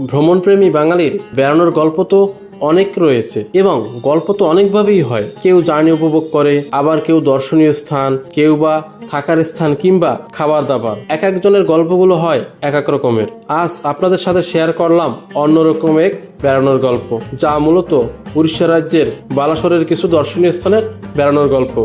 ভ্রমণপ্রেমী বাঙালির বেড়ানোর গল্প তো অনেক রয়েছে এবং গল্প তো অনেকভাবেই হয়। কেউ জার্নি উপভোগ করে, আবার কেউ দর্শনীয় স্থান, কেউ বা থাকার স্থান কিংবা খাবার দাবার। এক একজনের গল্পগুলো হয় এক এক রকমের। আজ আপনাদের সাথে শেয়ার করলাম অন্যরকম এক বেড়ানোর গল্প, যা মূলত উড়িষ্যা রাজ্যের বালাসোরের কিছু দর্শনীয় স্থানের বেড়ানোর গল্প।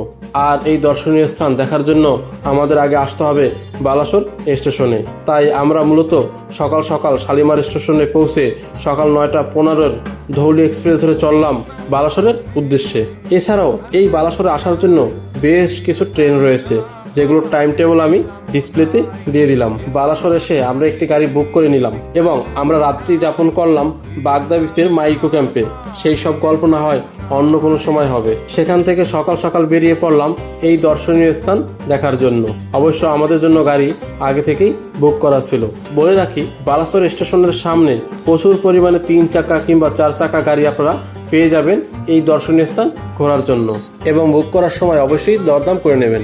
আর এই দর্শনীয় স্থান দেখার জন্য আমাদের আগে আসতে হবে বালাসোর স্টেশনে। তাই আমরা মূলত সকাল সকাল শালিমার স্টেশনে পৌঁছে সকাল 9:15 ধৌলি এক্সপ্রেস ধরে চললাম বালাসোরের উদ্দেশ্যে। এছাড়াও এই বালাসোরে আসার জন্য বেশ কিছু ট্রেন রয়েছে, যেগুলোর টাইম টেবিল আমি ডিসপ্লেতে দিয়ে দিলাম। বালাসোর এসে আমরা একটি গাড়ি বুক করে নিলাম এবং আমরা রাত্রি যাপন করলাম বাগদা বিচের মাইকো ক্যাম্পে। সেই সব গল্প না হয় অন্য কোনো সময় হবে। সেখান থেকে সকাল সকাল বেরিয়ে পড়লাম এই দর্শনীয় স্থান দেখার জন্য। অবশ্য আমাদের জন্য গাড়ি আগে থেকেই বুক করা ছিল। বলে রাখি, বালাসোর স্টেশনের সামনে প্রচুর পরিমাণে 3 চাকা কিংবা 4 চাকা গাড়ি আপনারা পেয়ে যাবেন এই দর্শনীয় স্থান ঘোরার জন্য, এবং বুক করার সময় অবশ্যই দরদাম করে নেবেন।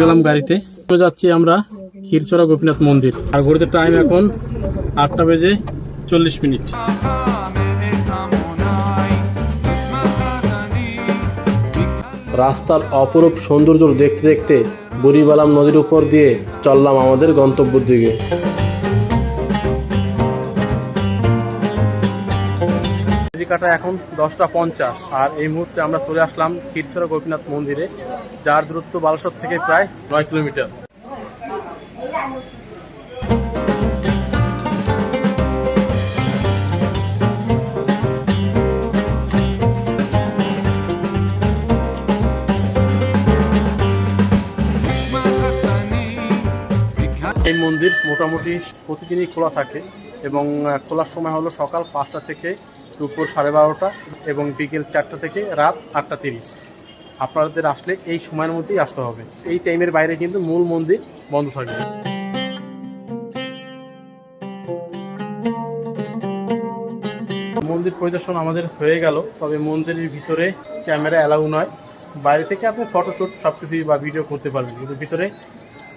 গেলাম গাড়িতে, যাচ্ছি আমরা ক্ষীরচড়া গোপীনাথ মন্দির। আর ঘড়িতে টাইম এখন 8:40। রাস্তার অপরূপ সৌন্দর্য দেখতে দেখতে বুড়িবালাম নদীর উপর দিয়ে চললাম আমাদের গন্তব্যের দিকে। কাটা এখন 10:50 আর এই মুহূর্তে আমরা চলে আসলাম ক্ষীরচড়া গোপীনাথ মন্দিরে, যার দূরত্ব বালাসোর থেকে প্রায় 9 কিলোমিটার। এই মন্দির মোটামুটি প্রতিদিনই খোলা থাকে এবং খোলার সময় হলো সকাল 5টা থেকে দুপুর 12:30 এবং বিকেল 4টা থেকে রাত 8:30। আপনাদের আসলে এই সময়ের মধ্যেই আসতে হবে। এই টাইমের বাইরে কিন্তু মূল মন্দির বন্ধ থাকবে। মন্দির পরিদর্শন আমাদের হয়ে গেল, তবে মন্দিরের ভিতরে ক্যামেরা অ্যালাউ নয়। বাইরে থেকে আপনি ফটোশ্যুট সবকিছুই বা ভিডিও করতে পারবেন, কিন্তু ভিতরে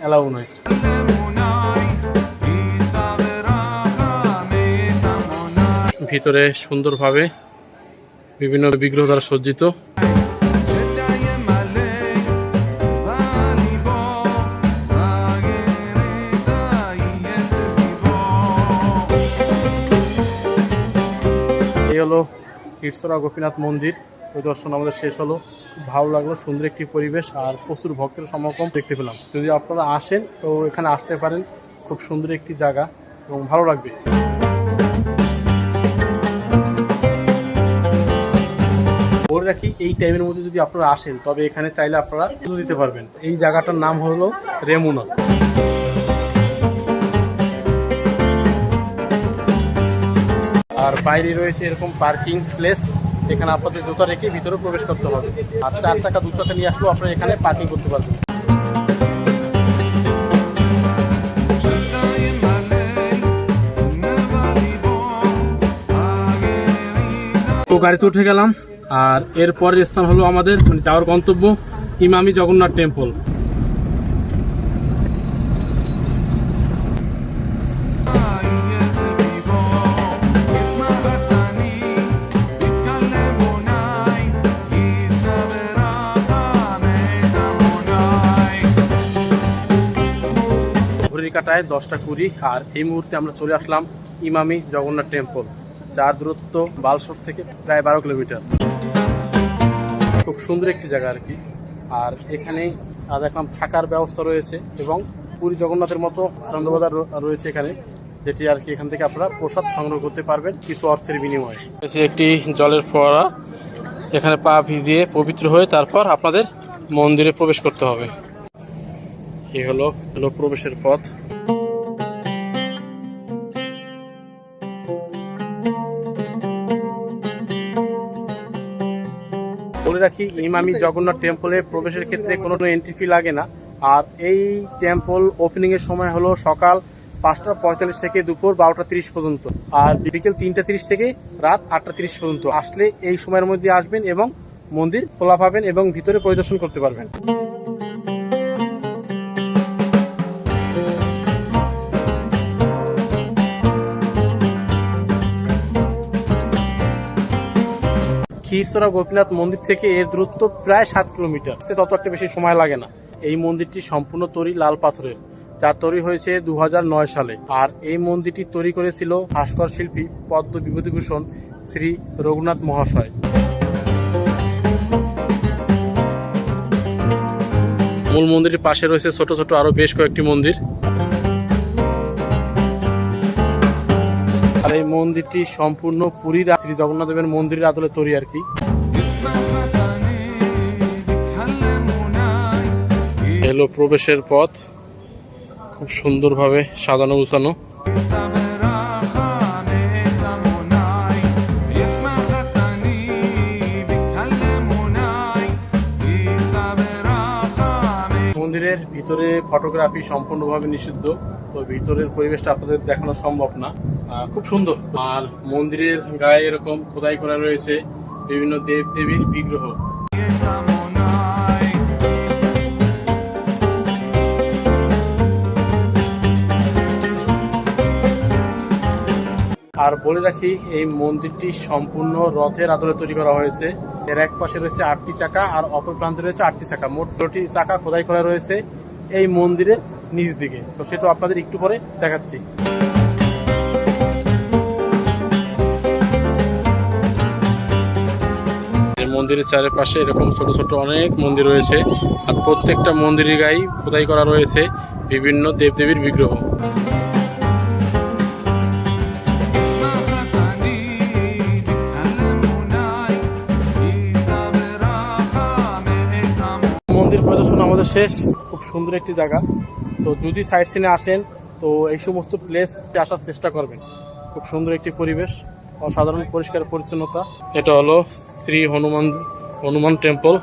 অ্যালাউ নয়। ভিতরে সুন্দরভাবে বিভিন্ন বিগ্রহ দ্বারা সজ্জিত। এই হলো ক্ষীরচড়া গোপীনাথ মন্দির পরিদর্শন আমাদের শেষ হলো। খুব ভালো লাগলো, সুন্দর একটি পরিবেশ আর প্রচুর ভক্তের সমাগম দেখতে পেলাম। যদি আপনারা আসেন তো এখানে আসতে পারেন, খুব সুন্দর একটি জায়গা এবং ভালো লাগবে। বলে রাখি, এই টাইমের মধ্যে যদি আপনারা আসেন তবে এখানে চাইলে আপনারা পুজো দিতে পারবেন। এই জায়গাটার নাম হলো রেমুনা। আর বাইরে রয়েছে এরকম পার্কিং প্লেস, এখানে আপনাদের জুতা রেখে ভিতরে প্রবেশ করতে হবে। আর 4 চাকা 2 চাকা নিয়ে আসলেও আপনারা এখানে পার্কিং করতে পারবেন। তো গাড়িতে উঠে গেলাম, আর এর পরের স্থান হলো আমাদের যাওয়ার গন্তব্য ইমামি জগন্নাথ টেম্পল। ঘড়ির কাটায় 10:20 আর এই মুহূর্তে আমরা চলে আসলাম ইমামি জগন্নাথ টেম্পল, যার দূরত্ব বালাসোর থেকে প্রায় 12 কিলোমিটার। খুব সুন্দর একটি জায়গা আর কি। আর এখানে দেখলাম থাকার ব্যবস্থা রয়েছে এবং পুরী জগন্নাথের মতো আনন্দবাজার রয়েছে এখানে, যেটি আর কি এখান থেকে আপনারা প্রসাদ সংগ্রহ করতে পারবেন কিছু অর্থের বিনিময়ে। একটি জলের ফোয়ারা, এখানে পা ভিজিয়ে পবিত্র হয়ে তারপর আপনাদের মন্দিরে প্রবেশ করতে হবে। এই হলো প্রবেশের পথ। বলে রাখি, ইমামি জগন্নাথ টেম্পলে প্রবেশের ক্ষেত্রে কোনো এন্ট্রি ফি লাগে না। আর এই টেম্পল ওপেনিং এর সময় হলো সকাল 5:45 থেকে দুপুর 12:30 পর্যন্ত, আর বিকেল 3:30 থেকে রাত 8:30 পর্যন্ত। আসলে এই সময়ের মধ্যে আসবেন এবং মন্দির খোলা পাবেন এবং ভিতরে পরিদর্শন করতে পারবেন। ক্ষীরচোরা গোপীনাথ মন্দির থেকে এর দূরত্ব প্রায় 7 কিলোমিটার, তত একটা বেশি সময় লাগে না। এই মন্দিরটি সম্পূর্ণ তৈরি লাল পাথরের, যা তৈরি হয়েছে 2009 সালে। আর এই মন্দিরটি তৈরি করেছিল ভাস্কর শিল্পী পদ্ম বিভূতিভূষণ শ্রী রঘুনাথ মহাশয়। মূল মন্দিরের পাশে রয়েছে ছোট ছোট আরো বেশ কয়েকটি মন্দির। আর এই মন্দিরটি সম্পূর্ণ পুরীর শ্রী জগন্নাথ দেবের মন্দিরের আদলে তৈরি আর কি। এলো প্রবেশের পথ, খুব সুন্দরভাবে সাজানো গুছানো। মন্দিরের ভিতরে ফটোগ্রাফি সম্পূর্ণভাবে নিষিদ্ধ, তো ভিতরের পরিবেশটা আপনাদের দেখানো সম্ভব না। খুব সুন্দর। আর মন্দিরের গায়ে এরকম খোদাই করা রয়েছে বিভিন্ন দেব দেবীর বিগ্রহ। আর বলে রাখি, এই মন্দিরটি সম্পূর্ণ রথের আদলে তৈরি করা হয়েছে। এর এক পাশে রয়েছে 8টি চাকা আর অপর প্রান্তে রয়েছে 8টি চাকা, মোট 2টি চাকা খোদাই করা রয়েছে এই মন্দিরের নিচ দিকে। তো সেটা আপনাদের একটু পরে দেখাচ্ছি। মন্দিরের চারিপাশে এরকম ছোট ছোট অনেক মন্দির রয়েছে, আর প্রত্যেকটা মন্দিরের গায়ে খোদাই করা রয়েছে বিভিন্ন দেবদেবীর বিগ্রহ। মন্দির পরিদর্শন আমাদের শেষ। খুব সুন্দর একটি জায়গা। তো যদি সাইট সিনে আসেন তো এই সমস্ত প্লেস আসার চেষ্টা করবেন। খুব সুন্দর একটি পরিবেশ, অসাধারণ পরিষ্কার পরিচ্ছন্নতা। এটা হলো শ্রী হনুমান টেম্পল।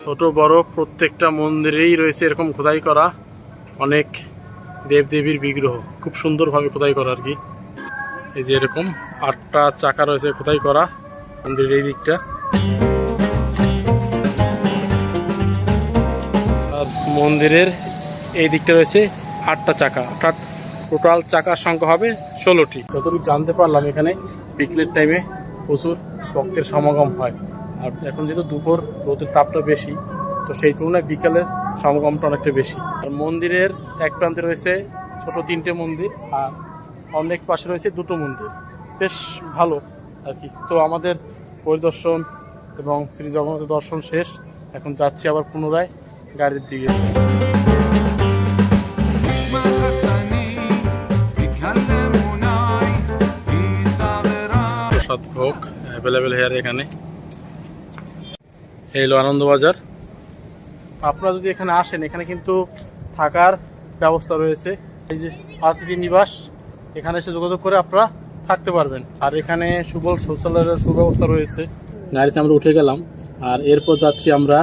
ছোট বড় প্রত্যেকটা মন্দিরেই রয়েছে এরকম খোদাই করা অনেক দেবদেবীর বিগ্রহ, খুব সুন্দরভাবে খোদাই করা আর কি। এই যে এরকম 8টা চাকা রয়েছে খোদাই করা মন্দিরের এই দিকটা। আর মন্দিরের এই দিকটা রয়েছে 8টা চাকা, অর্থাৎ টোটাল চাকার সংখ্যা হবে 16টি। যতটুকু জানতে পারলাম এখানে বিকেলের টাইমে প্রচুর ভক্তের সমাগম হয়। আর এখন যেহেতু দুপুর, রোদের তাপটা বেশি, তো সেই তুলনায় বিকালের সমাগমটা অনেকটা বেশি। আর মন্দিরের এক প্রান্তে রয়েছে ছোট 3টে মন্দির, আর অনেক পাশে রয়েছে 2টো মন্দির। বেশ ভালো আর কি। তো আমাদের পরিদর্শন এবং শ্রী জগন্নাথের দর্শন শেষ। এখন যাচ্ছি আবার পুনরায় গাড়ির দিকে। প্রসাদ ভোগ অ্যাভেলেবেল হেয়ার এখানে। এই হলো আনন্দবাজার। আপনারা যদি এখানে আসেন, এখানে কিন্তু থাকার ব্যবস্থা রয়েছে। এই যে অতিথি নিবাস, এখানে এসে যোগাযোগ করে আপনারা থাকতে পারবেন। আর এখানে সুবল শৌচালয়ের সুব্যবস্থা রয়েছে। গাড়িতে আমরা উঠে গেলাম, আর এরপর যাচ্ছি আমরা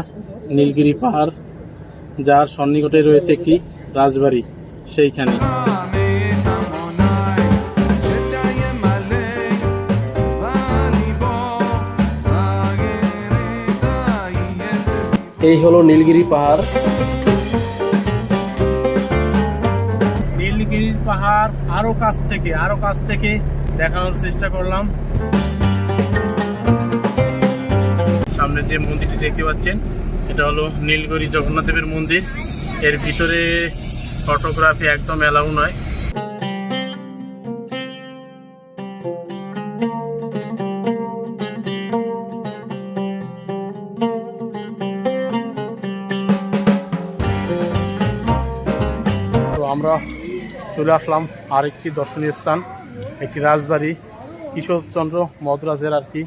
নীলগিরি পাহাড়, যার সন্নিকটে রয়েছে একটি রাজবাড়ি, সেইখানে। এই হলো নীলগিরি পাহাড়। নীলগিরির পাহাড় আরো কাছ থেকে দেখানোর চেষ্টা করলাম। সামনে যে মন্দিরটি দেখতে পাচ্ছেন, এটা হলো নীলগিরি জগন্নাথ দেবের মন্দির। এর ভিতরে ফটোগ্রাফি একদম অ্যালাউ নয়। আমরা চলে আসলাম আরেকটি দর্শনীয় স্থান, একটি রাজবাড়ি, কিশোরচন্দ্র মদ্রাজের আর কি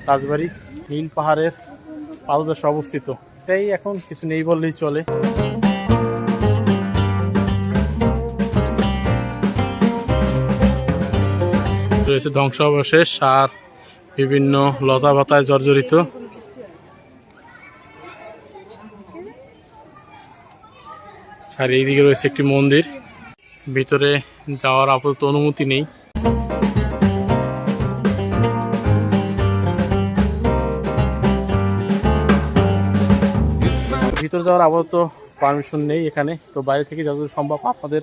রাজবাড়ি, নীল পাহাড়ের পাদদেশে অবস্থিত। তাই এখন কিছু নেই বললেই চলে। রয়েছে ধ্বংসাবশেষ আর বিভিন্ন লতা পাতায় জর্জরিত। আর এইদিকে রয়েছে একটি মন্দির, ভিতরে যাওয়ার আপাতত অনুমতি নেই। ভিতরে যাওয়ার আপাতত পারমিশন নেই এখানে, তো বাইরে থেকে যতদূর সম্ভব আপনাদের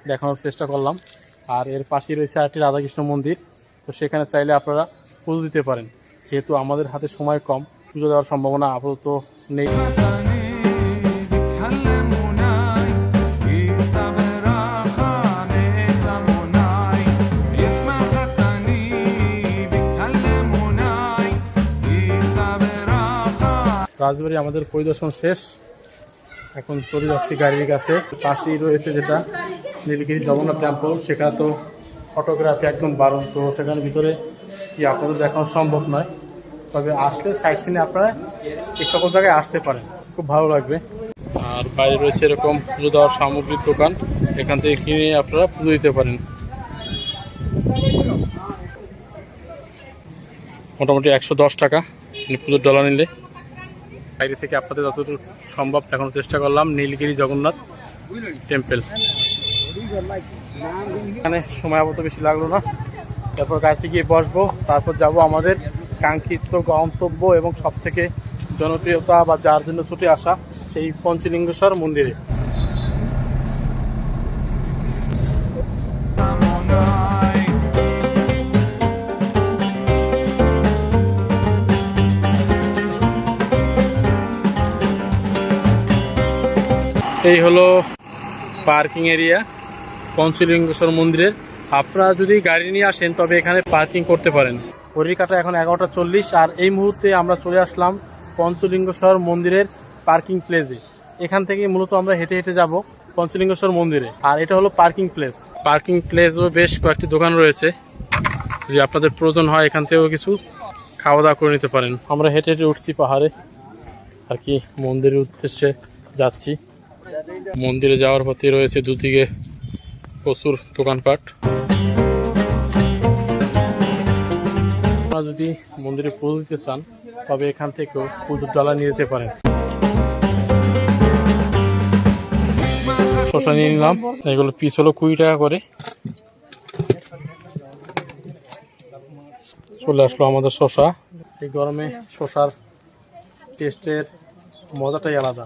দেখানোর চেষ্টা করলাম। আর এর পাশেই রয়েছে আরেকটি রাধাকৃষ্ণ মন্দির, তো সেখানে চাইলে আপনারা পুজো দিতে পারেন। যেহেতু আমাদের হাতে সময় কম, পুজো দেওয়ার সম্ভাবনা আপাতত নেই। রাজবাড়ি আমাদের পরিদর্শন শেষ, এখন চলে যাচ্ছি গাড়ির কাছে। পাশেই রয়েছে যেটা নীলগিরি জগন্নাথ টেম্পল, সেখানে তো ফটোগ্রাফি একদম বারণ, তো সেখানে ভিতরে কি আপনাদের দেখানো সম্ভব নয়। তবে আসলে সাইট সিনে আপনারা এই সকল জায়গায় আসতে পারেন, খুব ভালো লাগবে। আর বাইরে রয়েছে এরকম পুজো দেওয়ার সামগ্রীর দোকান, এখান থেকে কিনে আপনারা পুজো দিতে পারেন। মোটামুটি 110 টাকা পুজোর ডলা নিলে। বাইরে থেকে আপনাদের যতটুকু সম্ভব দেখানোর চেষ্টা করলাম নীলগিরি জগন্নাথ টেম্পল। এখানে সময় আপাতত বেশি লাগলো না, তারপর গাড়িতে গিয়ে বসবো, তারপর যাব আমাদের কাঙ্ক্ষিত গন্তব্য এবং সবথেকে জনপ্রিয়তা বা যার জন্য ছুটে আসা সেই পঞ্চলিঙ্গেশ্বর মন্দিরে। এই হলো পার্কিং এরিয়া পঞ্চলিঙ্গেশ্বর মন্দিরের। আপনারা যদি গাড়ি নিয়ে আসেন তবে এখানে পার্কিং করতে পারেন। ঘড়ির কাঁটা এখন 11টা 40, আর এই মুহূর্তে আমরা চলে আসলাম পঞ্চলিঙ্গেশ্বর মন্দিরের পার্কিং প্লেসে। এখান থেকে মূলত আমরা হেঁটে হেঁটে যাব পঞ্চলিঙ্গেশ্বর মন্দিরে, আর এটা হলো পার্কিং প্লেস। পার্কিং প্লেসও বেশ কয়েকটি দোকান রয়েছে, যদি আপনাদের প্রয়োজন হয় এখান থেকেও কিছু খাওয়া দাওয়া করে নিতে পারেন। আমরা হেঁটে হেঁটে উঠছি পাহাড়ে আর কি, মন্দিরের উদ্দেশ্যে যাচ্ছি। মন্দিরে যাওয়ার পথে রয়েছে দুদিকে প্রচুর দোকানপাট। আপনারা যদি মন্দিরে পুজো দিতে চান তবে এখান থেকেও পুজোর ডালা নিয়ে যেতে পারেন। শসা নিয়ে নিলাম, এগুলো পিস হলো 20 টাকা করে। চলে আসলো আমাদের শসা। এই গরমে শসার টেস্টের মজাটাই আলাদা।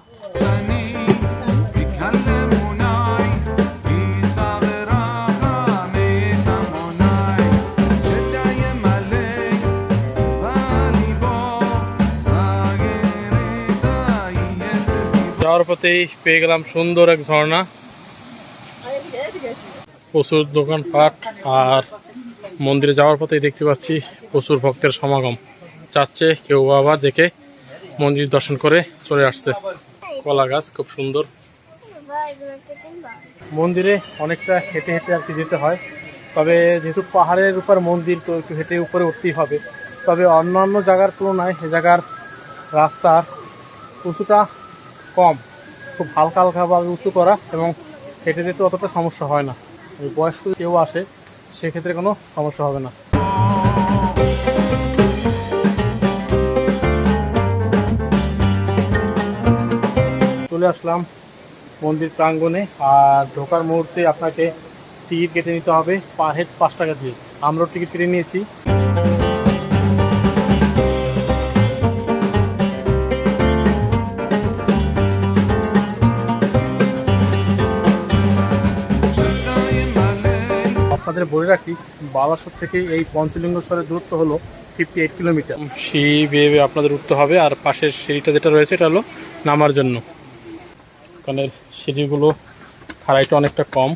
যাওয়ার পথেই পেয়ে গেলাম সুন্দর এক ঝর্ণা, প্রচুর দোকানপাট, আর মন্দিরে যাওয়ার পথেই দেখতে পাচ্ছি প্রচুর ভক্তের সমাগম। যাচ্ছে কেউ আবার দেখে মন্দির দর্শন করে চলে আসছে। কলা গাছ খুব সুন্দর। মন্দিরে অনেকটা হেঁটে হেঁটে আর কি যেতে হয়, তবে যেহেতু পাহাড়ের উপর মন্দির তো একটু হেঁটে উপরে উঠতেই হবে। তবে অন্যান্য জায়গার তুলনায় এ জায়গার রাস্তার উঁচুটা কম, খুব হালকা হালকাভাবে উঁচু করা, এবং হেঁটে যেতে অতটা সমস্যা হয় না। বয়স্ক কেউ আসে সেক্ষেত্রে কোনো সমস্যা হবে না। চলে আসলাম মন্দির প্রাঙ্গণে, আর ঢোকার মুহূর্তে আপনাকে টিকিট কেটে নিতে হবে পার হেড 5 টাকা দিয়ে। আমরাও টিকিট কেটে নিয়েছি। আপনাদের বলে রাখি, বালাসর থেকে এই পঞ্চলিঙ্গেশ্বরের দূরত্ব হলো 58 কিলোমিটার। সিঁড়ি বেয়ে বেয়ে আপনাদের উঠতে হবে, আর পাশের সিঁড়িটা যেটা রয়েছে এটা হলো নামার জন্য। কারণ সিঁড়িগুলো খাড়াইটা অনেকটা কম,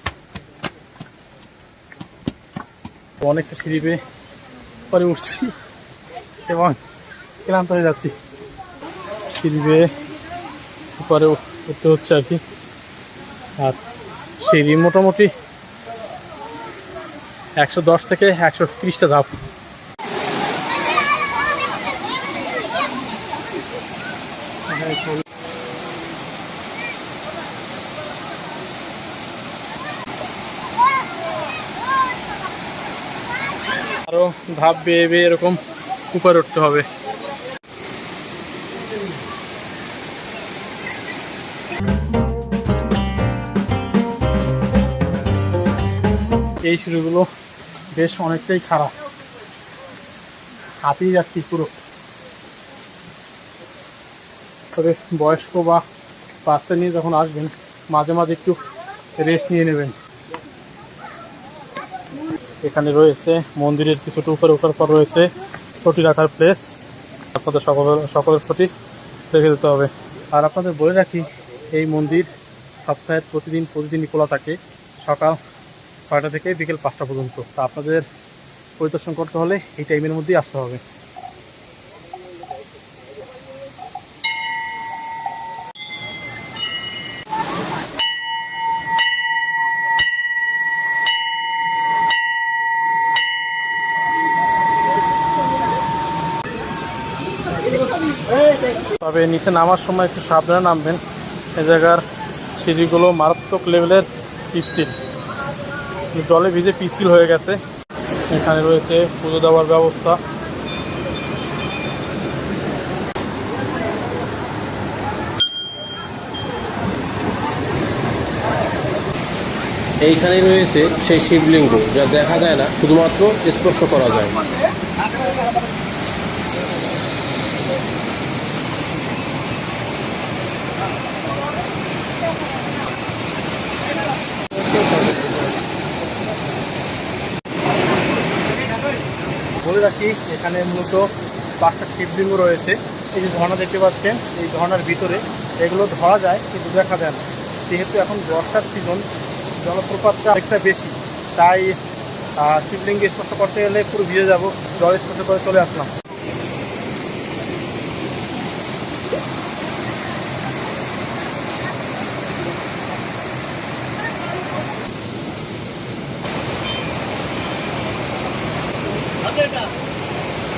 অনেকটা সিঁড়ি বেয়ে পরে উঠছি এবং ক্লান্ত হয়ে যাচ্ছি। সিঁড়ি বেয়ে পরে উঠতে হচ্ছে আর কি। আর সিঁড়ি মোটামুটি 110 থেকে 130টা ধাপ। আরো ধাপ বেয়ে বেয়ে এরকম উপরে উঠতে হবে। এই সিঁড়িগুলো বেশ অনেকটাই খারাপ, হাঁপিয়ে যাচ্ছি পুরো। তবে বয়স্ক বা বাচ্চা নিয়ে যখন আসবেন মাঝে মাঝে একটু রেস্ট নিয়ে নেবেন। এখানে রয়েছে মন্দিরের কিছুটা উপরে ওঠার পর রয়েছে ছুটি রাখার প্লেস। আপনাদের সকলের ছুটি রেখে দিতে হবে। আর আপনাদের বলে রাখি, এই মন্দির সপ্তাহের প্রতিদিনই খোলা থাকে, সকাল 6টা থেকে বিকেল 5টা পর্যন্ত। তা আপনাদের পরিদর্শন করতে হলে এই টাইমের মধ্যেই আসতে হবে। তবে নিচে নামার সময় একটু সাবধানে নামবেন। এই জায়গার সিঁড়িগুলো মারাত্মক লেভেলের পিচ্ছিল, জলে ভিজে পিচ্ছিল হয়ে গেছে। এখানে রয়েছে পুজো দেওয়ার ব্যবস্থা। এইখানেই রয়েছে সেই শিবলিঙ্গ, যা দেখা যায় না, শুধুমাত্র স্পর্শ করা যায়। বলে রাখি, এখানে মূলত 5টা শিবলিঙ্গ রয়েছে। এই যে ঝর্ণা দেখতে পাচ্ছেন, এই ঝর্ণার ভিতরে এগুলো ধরা যায় কিন্তু দেখা যায় না। যেহেতু এখন বর্ষার সিজন, জলপ্রপাতটা অনেকটা বেশি, তাই শিবলিঙ্গে স্পর্শ করতে গেলে পুরো ভিজে যাব। জল স্পর্শ করে চলে আসলাম।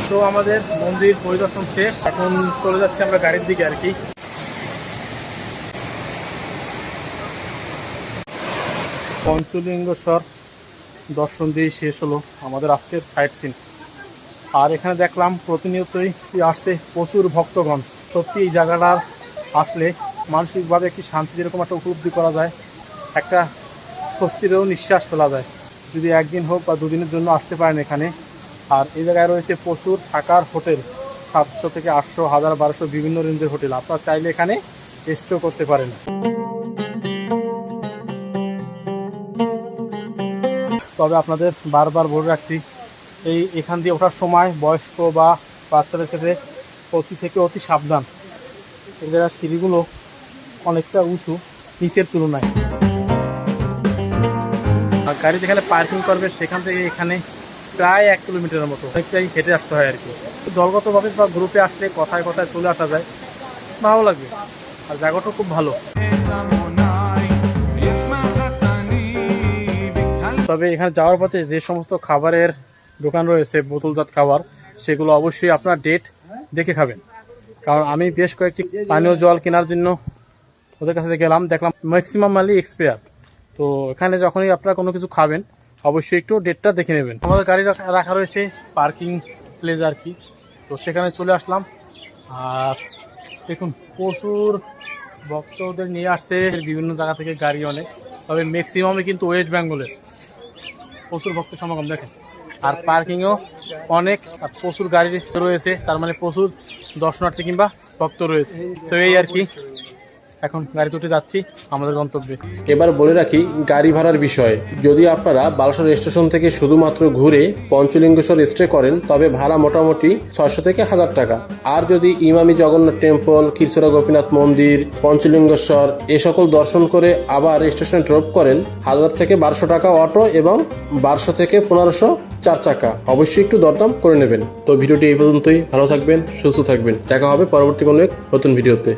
তো আমাদের মন্দির পরিদর্শন শেষ, এখন চলে যাচ্ছি আমরা গাড়ির দিকে আর কি। পঞ্চলিঙ্গেশ্বর দর্শন দিয়ে শেষ হলো আমাদের আজকের সাইট সিন। আর এখানে দেখলাম প্রতিনিয়তই আসছে প্রচুর ভক্তগণ। সত্যি এই জায়গাটার আসলে মানসিকভাবে একটি শান্তি যেরকম একটা উপলব্ধি করা যায়, একটা স্বস্তিরও নিঃশ্বাস ফেলা যায়। যদি একদিন হোক বা দুদিনের জন্য আসতে পারেন এখানে। আর এই জায়গায় রয়েছে প্রচুর থাকার হোটেল, 700 থেকে 800, 1000, 1200 বিভিন্ন রেঞ্জের হোটেল। আপনারা চাইলে এখানে স্টে করতে পারেন। তবে আপনাদের বারবার বলে রাখছি, এখান দিয়ে ওঠার সময় বয়স্ক বা বাচ্চাদের ক্ষেত্রে অতি সাবধান। এই জায়গার সিঁড়িগুলো অনেকটা উঁচু নিচের তুলনায়। আর গাড়ি যেখানে পার্কিং করবে সেখান থেকে এখানে প্রায় 1 কিলোমিটারের মতো অনেকটাই হেঁটে আসতে হয় আর কি। দলগতভাবে বা গ্রুপে আসলে কথায় কথায় চলে আসা যায়, ভালো লাগবে। আর জায়গাটা খুব ভালো। তবে এখানে যাওয়ার পথে যে সমস্ত খাবারের দোকান রয়েছে, বোতলজাত খাবার, সেগুলো অবশ্যই আপনার ডেট দেখে খাবেন। কারণ আমি বেশ কয়েকটি পানীয় জল কেনার জন্য ওদের কাছে গেলাম, দেখলাম ম্যাক্সিমাম মালই এক্সপায়ার। তো এখানে যখনই আপনারা কোনো কিছু খাবেন অবশ্যই একটু ডেটটা দেখে নেবেন। আমাদের গাড়ি রাখা রয়েছে পার্কিং প্লেস আর কি, তো সেখানে চলে আসলাম। আর দেখুন প্রচুর ভক্তদের নিয়ে আসছে বিভিন্ন জায়গা থেকে গাড়ি অনেক। তবে ম্যাক্সিমামই কিন্তু ওয়েস্ট বেঙ্গলের, প্রচুর ভক্ত সমাগম দেখেন। আর পার্কিংও অনেক, আর প্রচুর গাড়ি রয়েছে, তার মানে প্রচুর দর্শনার্থী কিংবা ভক্ত রয়েছে। তো এই আর কি, এখন গাড়িতে উঠে যাচ্ছি আমাদের গন্তব্যে। এবার বলে রাখি গাড়ি ভাড়ার বিষয়ে। যদি আপনারা বালাসর স্টেশন থেকে শুধুমাত্র ঘুরে পঞ্চলিঙ্গেশ্বর স্টে করেন, তবে ভাড়া মোটামুটি 600 থেকে 1000 টাকা। আর যদি ইমামি জগন্নাথ টেম্পল, ক্ষীরচোরা গোপীনাথ মন্দির, পঞ্চলিঙ্গেশ্বর এ সকল দর্শন করে আবার স্টেশনে ড্রপ করেন, 1000 থেকে 1200 টাকা অটো এবং 1200 থেকে 1500 4 চাকা। অবশ্যই একটু দরদাম করে নেবেন। তো ভিডিওটি এই পর্যন্তই। ভালো থাকবেন, সুস্থ থাকবেন। দেখা হবে পরবর্তী কোনো এক নতুন ভিডিওতে।